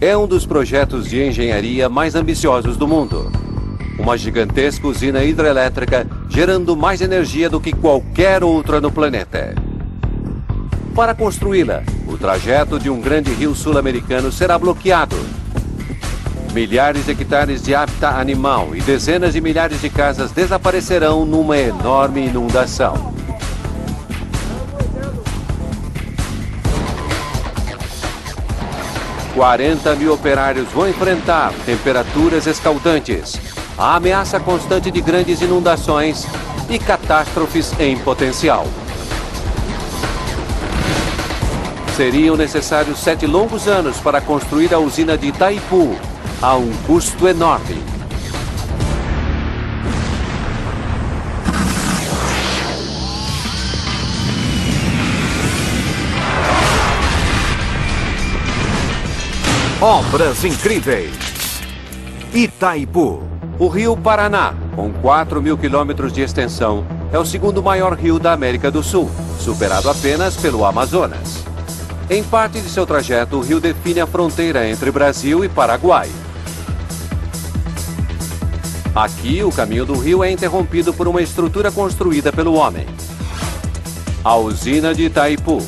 é um dos projetos de engenharia mais ambiciosos do mundo. Uma gigantesca usina hidrelétrica gerando mais energia do que qualquer outra no planeta. Para construí-la, o trajeto de um grande rio sul-americano será bloqueado. Milhares de hectares de hábitat animal e dezenas de milhares de casas desaparecerão numa enorme inundação. $40.000 operários vão enfrentar temperaturas escaldantes, a ameaça constante de grandes inundações e catástrofes em potencial. Seriam necessários 7 longos anos para construir a usina de Itaipu, a um custo enorme. Obras incríveis. Itaipu. O rio Paraná, com 4.000 quilômetros de extensão, é o segundo maior rio da América do Sul, superado apenas pelo Amazonas. Em parte de seu trajeto, o rio define a fronteira entre Brasil e Paraguai. Aqui, o caminho do rio é interrompido por uma estrutura construída pelo homem. A usina de Itaipu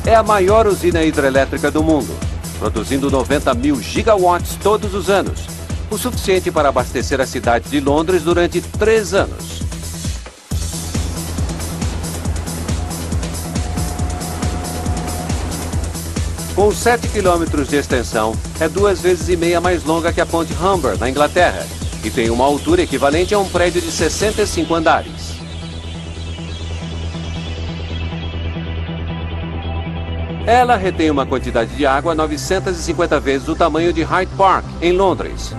é a maior usina hidrelétrica do mundo, produzindo 90.000 gigawatts todos os anos, o suficiente para abastecer a cidade de Londres durante 3 anos. Com 7 quilômetros de extensão, é 2,5 vezes mais longa que a ponte Humber, na Inglaterra, e tem uma altura equivalente a um prédio de 65 andares. Ela retém uma quantidade de água 950 vezes o tamanho de Hyde Park, em Londres.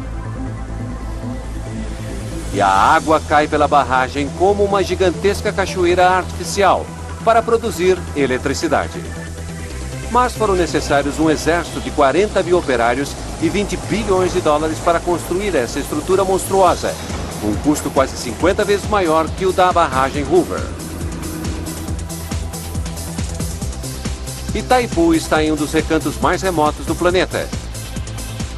E a água cai pela barragem como uma gigantesca cachoeira artificial para produzir eletricidade. Mas foram necessários um exército de 40.000 operários e $20 bilhões para construir essa estrutura monstruosa, um custo quase 50 vezes maior que o da barragem Hoover. Itaipu está em um dos recantos mais remotos do planeta.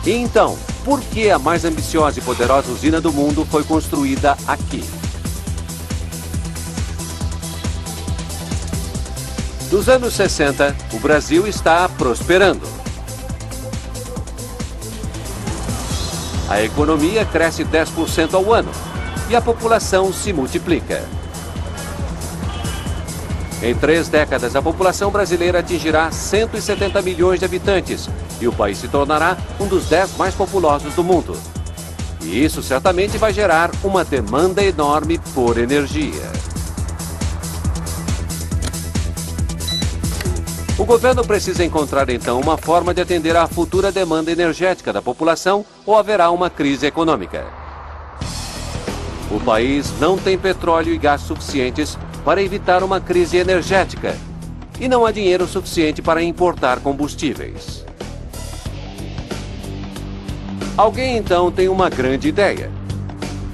E então, por que a mais ambiciosa e poderosa usina do mundo foi construída aqui? Nos anos 60, o Brasil está prosperando. A economia cresce 10% ao ano e a população se multiplica. Em 3 décadas, a população brasileira atingirá 170 milhões de habitantes e o país se tornará um dos 10 mais populosos do mundo. E isso certamente vai gerar uma demanda enorme por energia. O governo precisa encontrar, então, uma forma de atender à futura demanda energética da população ou haverá uma crise econômica. O país não tem petróleo e gás suficientes para evitar uma crise energética e não há dinheiro suficiente para importar combustíveis. Alguém, então, tem uma grande ideia.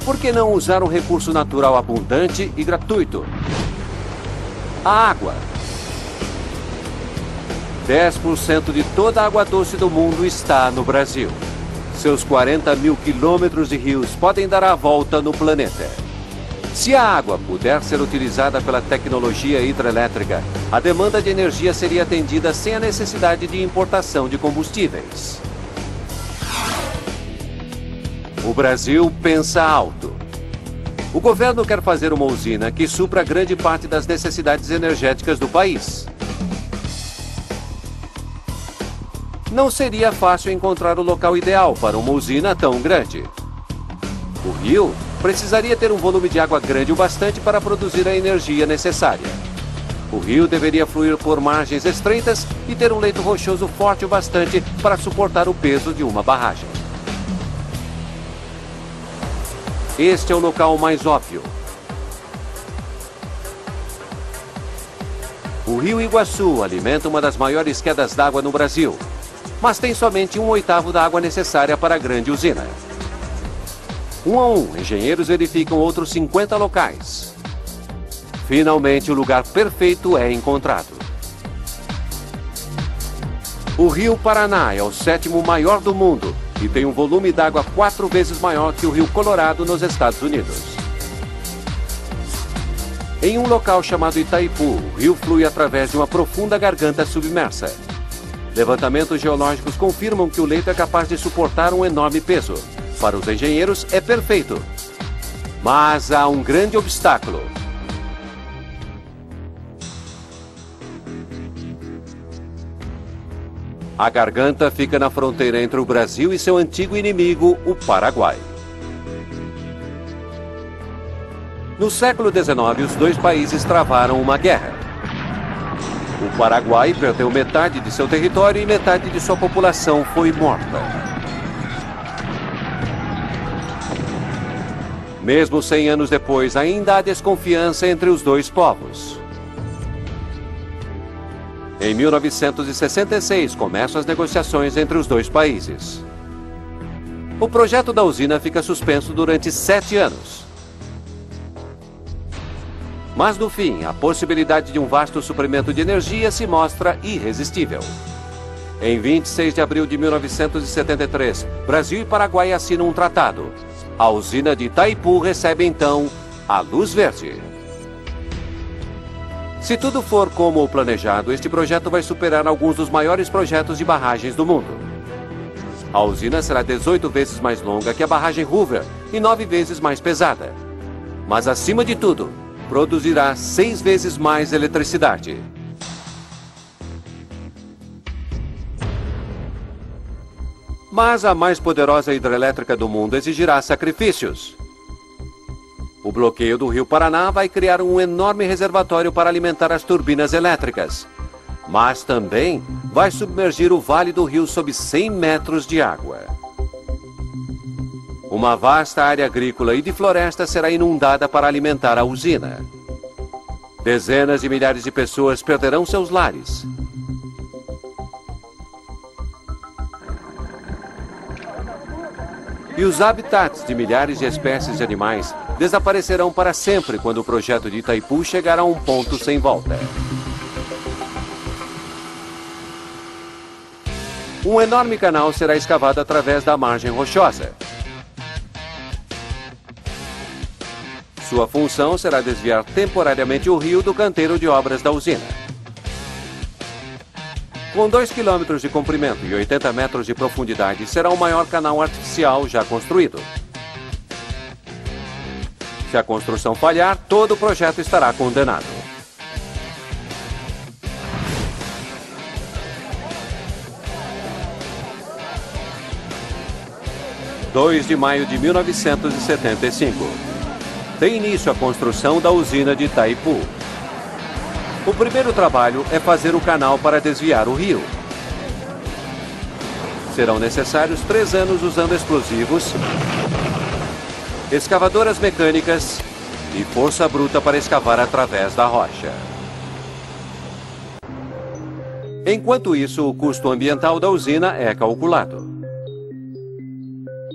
Por que não usar um recurso natural abundante e gratuito? A água. 10% de toda a água doce do mundo está no Brasil. Seus 40.000 quilômetros de rios podem dar a volta no planeta. Se a água puder ser utilizada pela tecnologia hidrelétrica, a demanda de energia seria atendida sem a necessidade de importação de combustíveis. O Brasil pensa alto. O governo quer fazer uma usina que supra grande parte das necessidades energéticas do país. Não seria fácil encontrar o local ideal para uma usina tão grande. O rio precisaria ter um volume de água grande o bastante para produzir a energia necessária. O rio deveria fluir por margens estreitas e ter um leito rochoso forte o bastante para suportar o peso de uma barragem. Este é o local mais óbvio. O rio Iguaçu alimenta uma das maiores quedas d'água no Brasil, mas tem somente 1/8 da água necessária para a grande usina. 1 a 1, engenheiros verificam outros 50 locais. Finalmente, o lugar perfeito é encontrado. O Rio Paraná é o 7º maior do mundo e tem um volume d'água 4 vezes maior que o Rio Colorado nos Estados Unidos. Em um local chamado Itaipu, o rio flui através de uma profunda garganta submersa. Levantamentos geológicos confirmam que o leito é capaz de suportar um enorme peso. Para os engenheiros, é perfeito. Mas há um grande obstáculo. A garganta fica na fronteira entre o Brasil e seu antigo inimigo, o Paraguai. No século XIX, os dois países travaram uma guerra. O Paraguai perdeu metade de seu território e metade de sua população foi morta. Mesmo 100 anos depois, ainda há desconfiança entre os dois povos. Em 1966, começam as negociações entre os dois países. O projeto da usina fica suspenso durante 7 anos. Mas, no fim, a possibilidade de um vasto suprimento de energia se mostra irresistível. Em 26 de abril de 1973, Brasil e Paraguai assinam um tratado. A usina de Itaipu recebe, então, a luz verde. Se tudo for como o planejado, este projeto vai superar alguns dos maiores projetos de barragens do mundo. A usina será 18 vezes mais longa que a barragem Hoover e 9 vezes mais pesada. Mas, acima de tudo, produzirá 6 vezes mais eletricidade. Mas a mais poderosa hidrelétrica do mundo exigirá sacrifícios. O bloqueio do Rio Paraná vai criar um enorme reservatório para alimentar as turbinas elétricas. Mas também vai submergir o Vale do Rio sob 100 metros de água. Uma vasta área agrícola e de floresta será inundada para alimentar a usina. Dezenas de milhares de pessoas perderão seus lares. E os habitats de milhares de espécies de animais desaparecerão para sempre quando o projeto de Itaipu chegar a um ponto sem volta. Um enorme canal será escavado através da margem rochosa. Sua função será desviar temporariamente o rio do canteiro de obras da usina. Com 2 quilômetros de comprimento e 80 metros de profundidade, será o maior canal artificial já construído. Se a construção falhar, todo o projeto estará condenado. – 2 de maio de 1975. Tem início a construção da usina de Itaipu. O primeiro trabalho é fazer o canal para desviar o rio. Serão necessários 3 anos usando explosivos, escavadoras mecânicas e força bruta para escavar através da rocha. Enquanto isso, o custo ambiental da usina é calculado.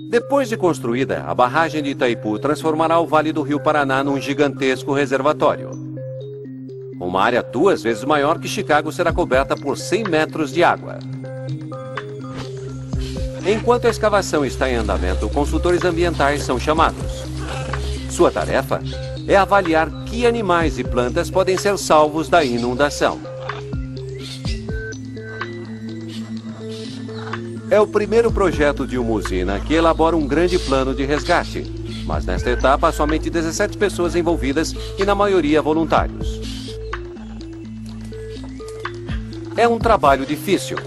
Depois de construída, a barragem de Itaipu transformará o Vale do Rio Paraná num gigantesco reservatório. Uma área 2 vezes maior que Chicago será coberta por 100 metros de água. Enquanto a escavação está em andamento, consultores ambientais são chamados. Sua tarefa é avaliar que animais e plantas podem ser salvos da inundação. É o primeiro projeto de uma usina que elabora um grande plano de resgate. Mas nesta etapa há somente 17 pessoas envolvidas e na maioria voluntários. É um trabalho difícil.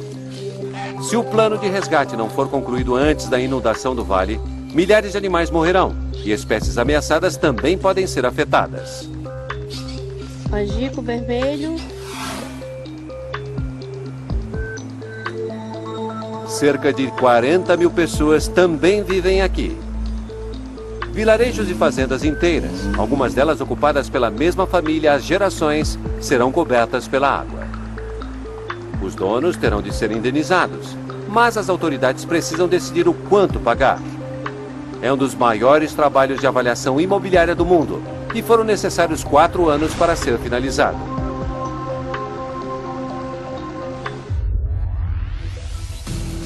Se o plano de resgate não for concluído antes da inundação do vale, milhares de animais morrerão e espécies ameaçadas também podem ser afetadas. Angico vermelho. Cerca de 40 mil pessoas também vivem aqui. Vilarejos e fazendas inteiras, algumas delas ocupadas pela mesma família há gerações, serão cobertas pela água. Os donos terão de ser indenizados, mas as autoridades precisam decidir o quanto pagar. É um dos maiores trabalhos de avaliação imobiliária do mundo e foram necessários 4 anos para ser finalizado.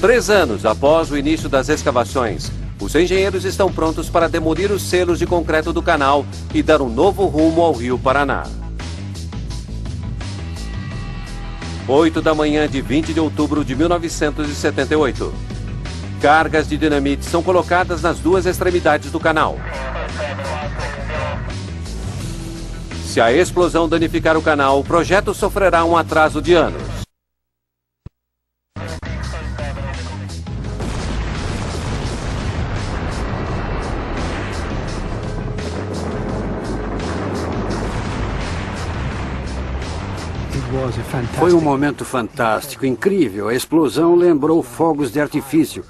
3 anos após o início das escavações, os engenheiros estão prontos para demolir os selos de concreto do canal e dar um novo rumo ao Rio Paraná. 8 da manhã de 20 de outubro de 1978. Cargas de dinamite são colocadas nas 2 extremidades do canal. Se a explosão danificar o canal, o projeto sofrerá um atraso de anos. Foi um momento fantástico, incrível. A explosão lembrou fogos de artifício.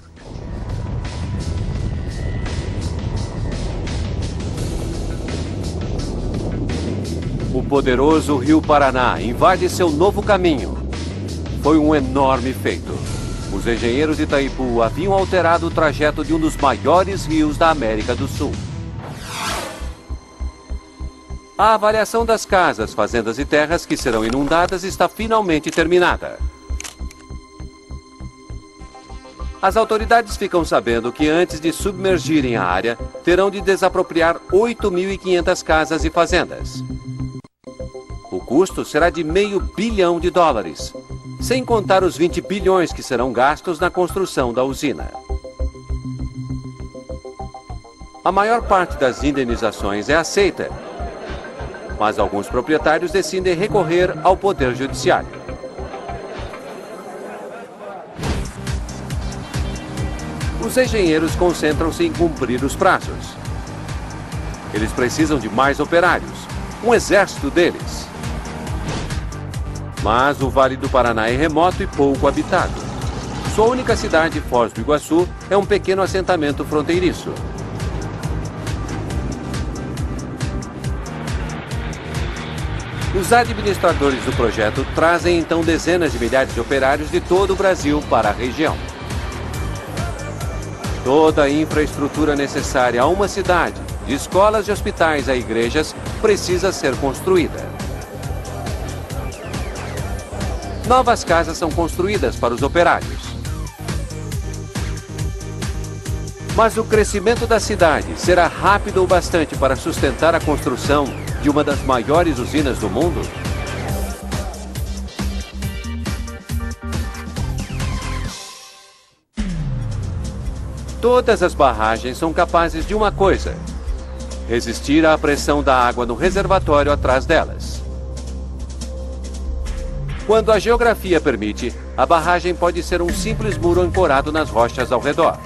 O poderoso Rio Paraná invade seu novo caminho. Foi um enorme feito. Os engenheiros de Itaipu haviam alterado o trajeto de um dos maiores rios da América do Sul. A avaliação das casas, fazendas e terras que serão inundadas está finalmente terminada. As autoridades ficam sabendo que antes de submergirem a área, terão de desapropriar 8.500 casas e fazendas. O custo será de $500 bilhão, sem contar os 20 bilhões que serão gastos na construção da usina. A maior parte das indenizações é aceita, mas alguns proprietários decidem recorrer ao Poder Judiciário. Os engenheiros concentram-se em cumprir os prazos. Eles precisam de mais operários, um exército deles. Mas o Vale do Paraná é remoto e pouco habitado. Sua única cidade, Foz do Iguaçu, é um pequeno assentamento fronteiriço. Os administradores do projeto trazem então dezenas de milhares de operários de todo o Brasil para a região. Toda a infraestrutura necessária a uma cidade, de escolas e hospitais a igrejas, precisa ser construída. Novas casas são construídas para os operários. Mas o crescimento da cidade será rápido o bastante para sustentar a construção de uma das maiores usinas do mundo? Todas as barragens são capazes de uma coisa: resistir à pressão da água no reservatório atrás delas. Quando a geografia permite, a barragem pode ser um simples muro ancorado nas rochas ao redor.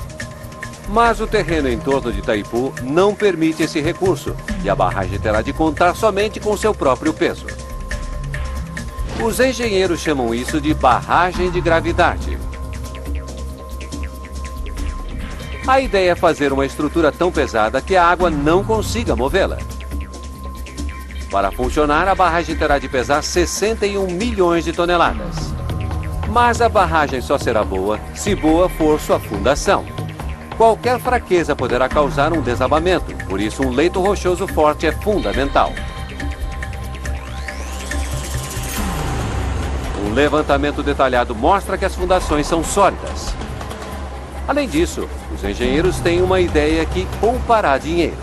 Mas o terreno em torno de Itaipu não permite esse recurso e a barragem terá de contar somente com seu próprio peso. Os engenheiros chamam isso de barragem de gravidade. A ideia é fazer uma estrutura tão pesada que a água não consiga movê-la. Para funcionar, a barragem terá de pesar 61 milhões de toneladas. Mas a barragem só será boa se boa for sua fundação. Qualquer fraqueza poderá causar um desabamento, por isso um leito rochoso forte é fundamental. Um levantamento detalhado mostra que as fundações são sólidas. Além disso, os engenheiros têm uma ideia que poupará dinheiro.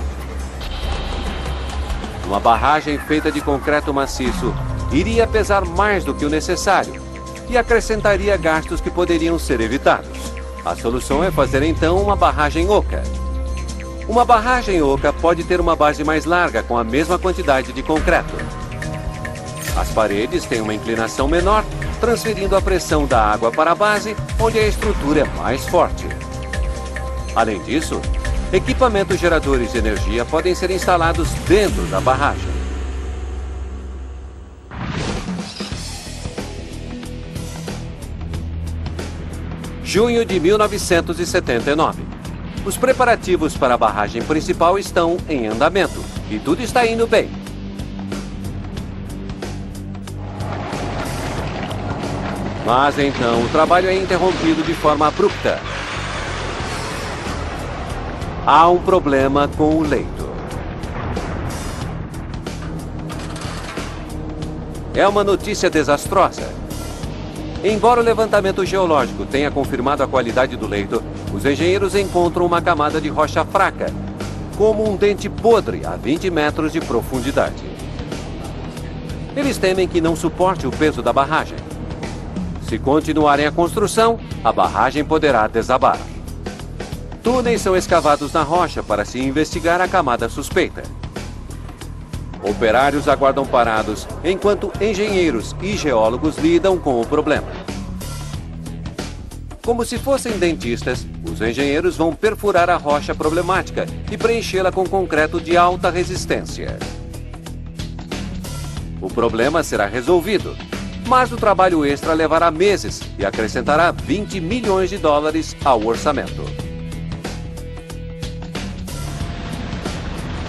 Uma barragem feita de concreto maciço iria pesar mais do que o necessário e acrescentaria gastos que poderiam ser evitados. A solução é fazer então uma barragem oca. Uma barragem oca pode ter uma base mais larga com a mesma quantidade de concreto. As paredes têm uma inclinação menor, transferindo a pressão da água para a base, onde a estrutura é mais forte. Além disso, equipamentos geradores de energia podem ser instalados dentro da barragem. Junho de 1979. Os preparativos para a barragem principal estão em andamento e tudo está indo bem. Mas então o trabalho é interrompido de forma abrupta. Há um problema com o leito. É uma notícia desastrosa. Embora o levantamento geológico tenha confirmado a qualidade do leito, os engenheiros encontram uma camada de rocha fraca, como um dente podre a 20 metros de profundidade. Eles temem que não suporte o peso da barragem. Se continuarem a construção, a barragem poderá desabar. Túneis são escavados na rocha para se investigar a camada suspeita. Operários aguardam parados, enquanto engenheiros e geólogos lidam com o problema. Como se fossem dentistas, os engenheiros vão perfurar a rocha problemática e preenchê-la com concreto de alta resistência. O problema será resolvido, mas o trabalho extra levará meses e acrescentará 20 milhões de dólares ao orçamento.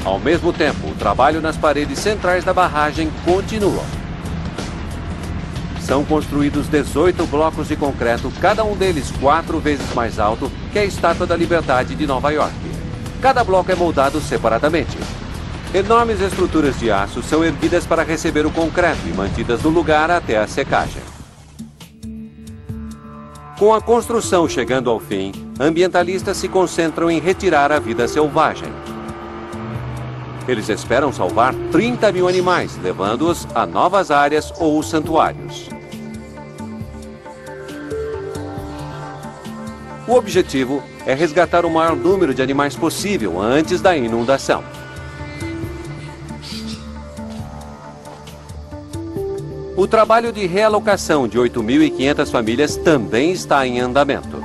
Ao mesmo tempo, o trabalho nas paredes centrais da barragem continua. São construídos 18 blocos de concreto, cada um deles 4 vezes mais alto que a Estátua da Liberdade de Nova York. Cada bloco é moldado separadamente. Enormes estruturas de aço são erguidas para receber o concreto e mantidas no lugar até a secagem. Com a construção chegando ao fim, ambientalistas se concentram em retirar a vida selvagem. Eles esperam salvar 30 mil animais, levando-os a novas áreas ou santuários. O objetivo é resgatar o maior número de animais possível antes da inundação. O trabalho de realocação de 8.500 famílias também está em andamento.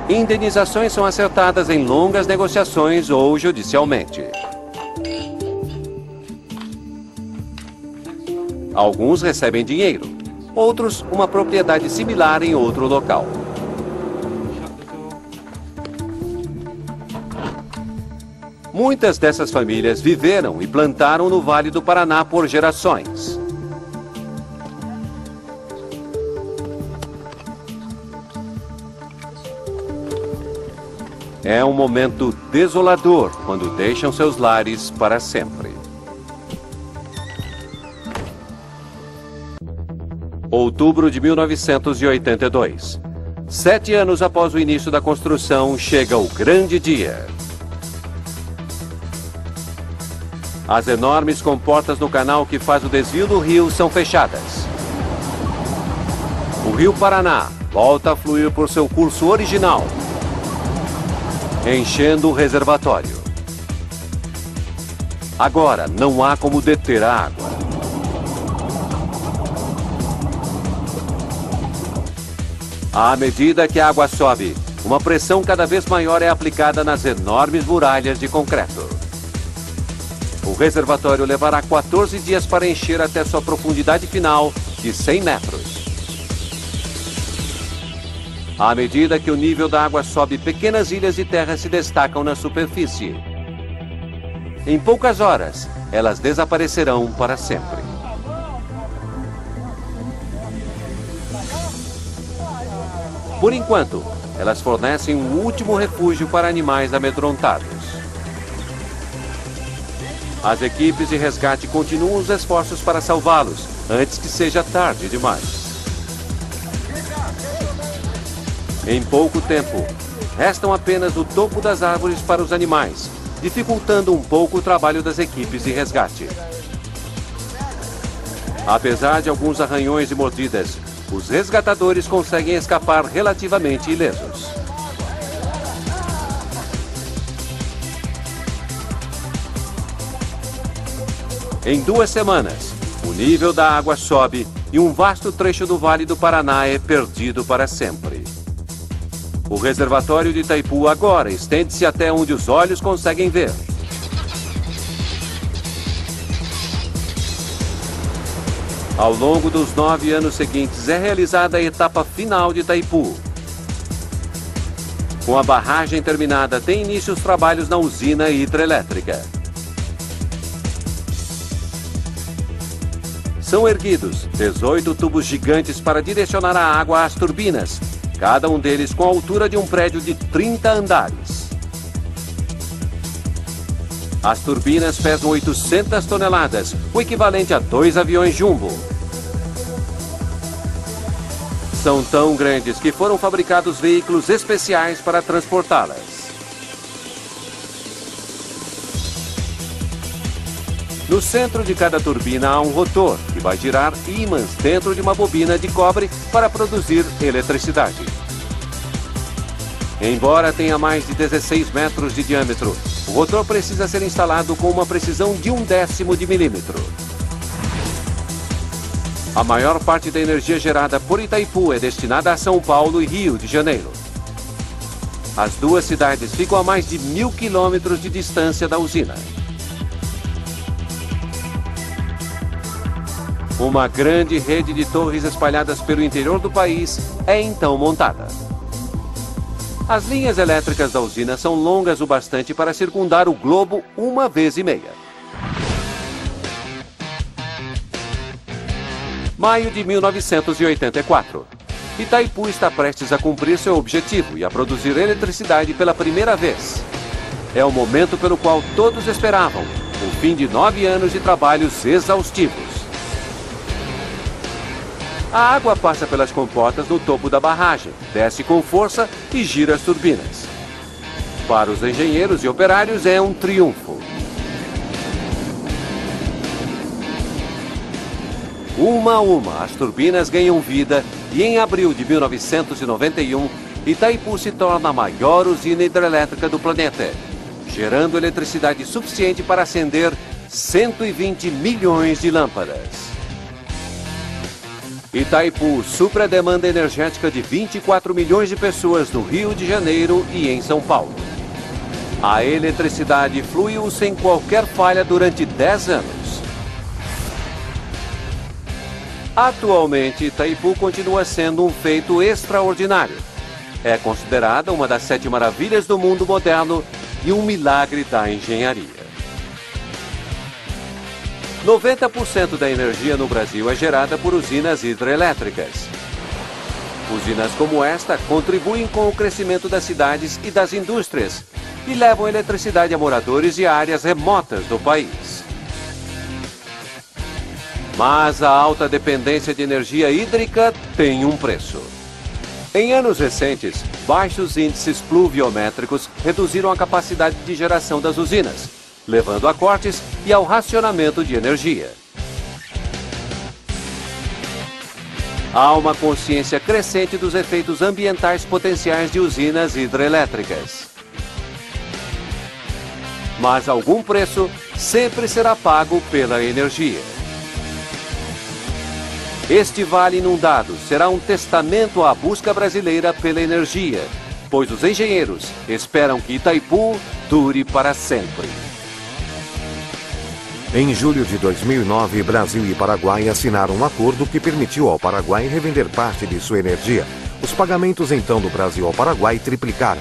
Indenizações são acertadas em longas negociações ou judicialmente. Alguns recebem dinheiro, outros uma propriedade similar em outro local. Muitas dessas famílias viveram e plantaram no Vale do Paraná por gerações. É um momento desolador quando deixam seus lares para sempre. Outubro de 1982. 7 anos após o início da construção, chega o grande dia. As enormes comportas no canal que faz o desvio do rio são fechadas. O rio Paraná volta a fluir por seu curso original, enchendo o reservatório. Agora, não há como deter a água. À medida que a água sobe, uma pressão cada vez maior é aplicada nas enormes muralhas de concreto. O reservatório levará 14 dias para encher até sua profundidade final de 100 metros. À medida que o nível da água sobe, pequenas ilhas de terra se destacam na superfície. Em poucas horas, elas desaparecerão para sempre. Por enquanto, elas fornecem um último refúgio para animais amedrontados. As equipes de resgate continuam os esforços para salvá-los, antes que seja tarde demais. Em pouco tempo, restam apenas o topo das árvores para os animais, dificultando um pouco o trabalho das equipes de resgate. Apesar de alguns arranhões e mordidas, os resgatadores conseguem escapar relativamente ilesos. Em 2 semanas, o nível da água sobe e um vasto trecho do Vale do Paraná é perdido para sempre. O reservatório de Itaipu agora estende-se até onde os olhos conseguem ver. Ao longo dos 9 anos seguintes é realizada a etapa final de Itaipu. Com a barragem terminada, tem início os trabalhos na usina hidrelétrica. São erguidos 18 tubos gigantes para direcionar a água às turbinas, cada um deles com a altura de um prédio de 30 andares. As turbinas pesam 800 toneladas, o equivalente a 2 aviões jumbo. São tão grandes que foram fabricados veículos especiais para transportá-las. No centro de cada turbina há um rotor, que vai girar ímãs dentro de uma bobina de cobre para produzir eletricidade. Embora tenha mais de 16 metros de diâmetro, o rotor precisa ser instalado com uma precisão de 1/10 de milímetro. A maior parte da energia gerada por Itaipu é destinada a São Paulo e Rio de Janeiro. As duas cidades ficam a mais de 1.000 quilômetros de distância da usina. Uma grande rede de torres espalhadas pelo interior do país é então montada. As linhas elétricas da usina são longas o bastante para circundar o globo 1,5 vezes. Maio de 1984. Itaipu está prestes a cumprir seu objetivo e a produzir eletricidade pela primeira vez. É o momento pelo qual todos esperavam, o fim de 9 anos de trabalhos exaustivos. A água passa pelas comportas no topo da barragem, desce com força e gira as turbinas. Para os engenheiros e operários é um triunfo. Uma a uma, as turbinas ganham vida e em abril de 1991, Itaipu se torna a maior usina hidrelétrica do planeta, gerando eletricidade suficiente para acender 120 milhões de lâmpadas. Itaipu supra a demanda energética de 24 milhões de pessoas no Rio de Janeiro e em São Paulo. A eletricidade fluiu sem qualquer falha durante 10 anos. Atualmente, Itaipu continua sendo um feito extraordinário. É considerada uma das 7 maravilhas do mundo moderno e um milagre da engenharia. 90% da energia no Brasil é gerada por usinas hidrelétricas. Usinas como esta contribuem com o crescimento das cidades e das indústrias e levam eletricidade a moradores de áreas remotas do país. Mas a alta dependência de energia hídrica tem um preço. Em anos recentes, baixos índices pluviométricos reduziram a capacidade de geração das usinas, levando a cortes e ao racionamento de energia. Há uma consciência crescente dos efeitos ambientais potenciais de usinas hidrelétricas. Mas algum preço sempre será pago pela energia. Este vale inundado será um testamento à busca brasileira pela energia, pois os engenheiros esperam que Itaipu dure para sempre. Em julho de 2009, Brasil e Paraguai assinaram um acordo que permitiu ao Paraguai revender parte de sua energia. Os pagamentos então do Brasil ao Paraguai triplicaram.